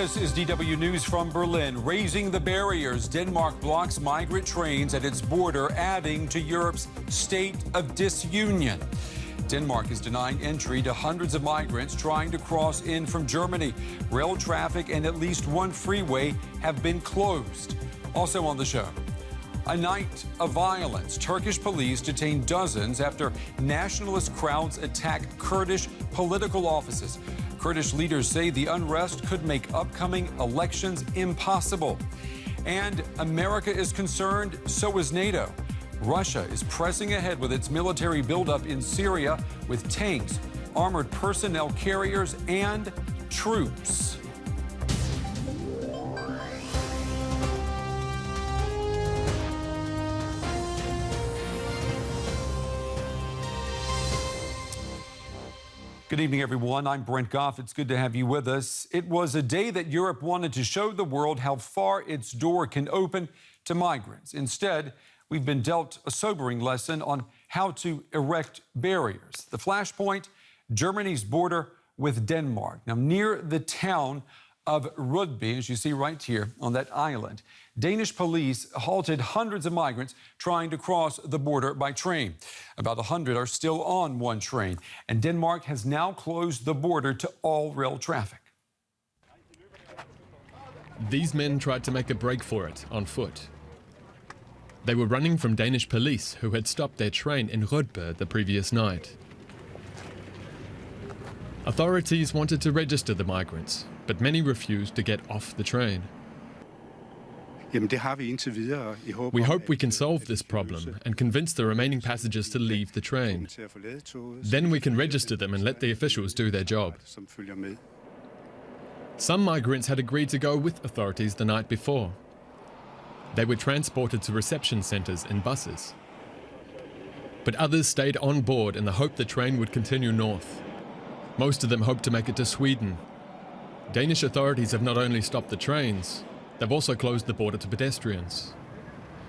This is DW News from Berlin. Raising the barriers, Denmark blocks migrant trains at its border, adding to Europe's state of disunion. Denmark is denying entry to hundreds of migrants trying to cross in from Germany. Rail traffic and at least one freeway have been closed. Also on the show, a night of violence. Turkish police detain dozens after nationalist crowds attack Kurdish political offices. Kurdish leaders say the unrest could make upcoming elections impossible. And America is concerned, so is NATO. Russia is pressing ahead with its military buildup in Syria with tanks, armored personnel carriers, and troops. Good evening, everyone. I'm Brent Goff. It's good to have you with us. It was a day that Europe wanted to show the world how far its door can open to migrants. Instead, we've been dealt a sobering lesson on how to erect barriers. The flashpoint, Germany's border with Denmark. Now, near the town of Rudby, as you see right here on that island, Danish police halted hundreds of migrants trying to cross the border by train. About 100 are still on one train, and Denmark has now closed the border to all rail traffic. These men tried to make a break for it on foot. They were running from Danish police who had stopped their train in Rudby the previous night. Authorities wanted to register the migrants, but many refused to get off the train. We hope we can solve this problem and convince the remaining passengers to leave the train. Then we can register them and let the officials do their job. Some migrants had agreed to go with authorities the night before. They were transported to reception centres in buses. But others stayed on board in the hope the train would continue north. Most of them hoped to make it to Sweden. Danish authorities have not only stopped the trains, they've also closed the border to pedestrians.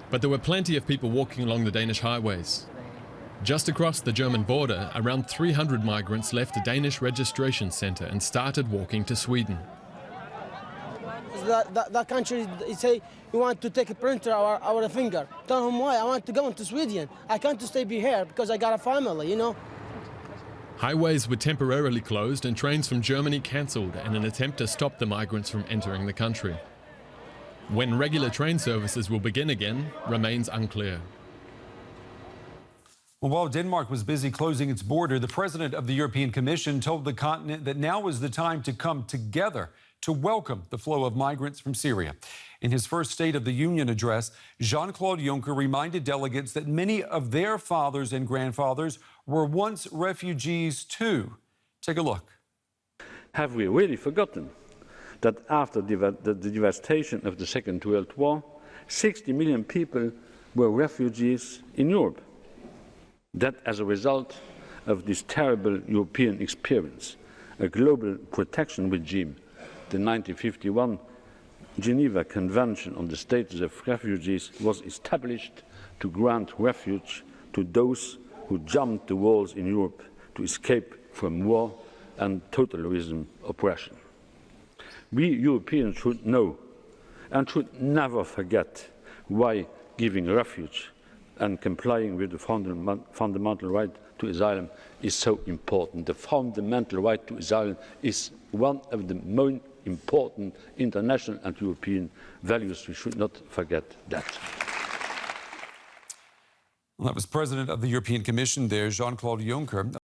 But there were plenty of people walking along the Danish highways. Just across the German border, around 300 migrants left a Danish registration centre and started walking to Sweden. That country, they say, you want to take a printer our finger. Tell them why. I want to go into Sweden. I can't stay here because I got a family, you know. Highways were temporarily closed and trains from Germany cancelled in an attempt to stop the migrants from entering the country. When regular train services will begin again remains unclear. Well, while Denmark was busy closing its border, the president of the European Commission told the continent that now is the time to come together to welcome the flow of migrants from Syria. In his first State of the Union address, Jean-Claude Juncker reminded delegates that many of their fathers and grandfathers were once refugees too. Take a look. Have we really forgotten that after the devastation of the Second World War, 60 million people were refugees in Europe? That as a result of this terrible European experience, a global protection regime, the 1951 Geneva Convention on the Status of Refugees, was established to grant refuge to those who jumped the walls in Europe to escape from war and totalitarian oppression. We Europeans should know and should never forget why giving refuge and complying with the fundamental right to asylum is so important. The fundamental right to asylum is one of the most important international and European values. We should not forget that. Well, that was President of the European Commission there, Jean-Claude Juncker.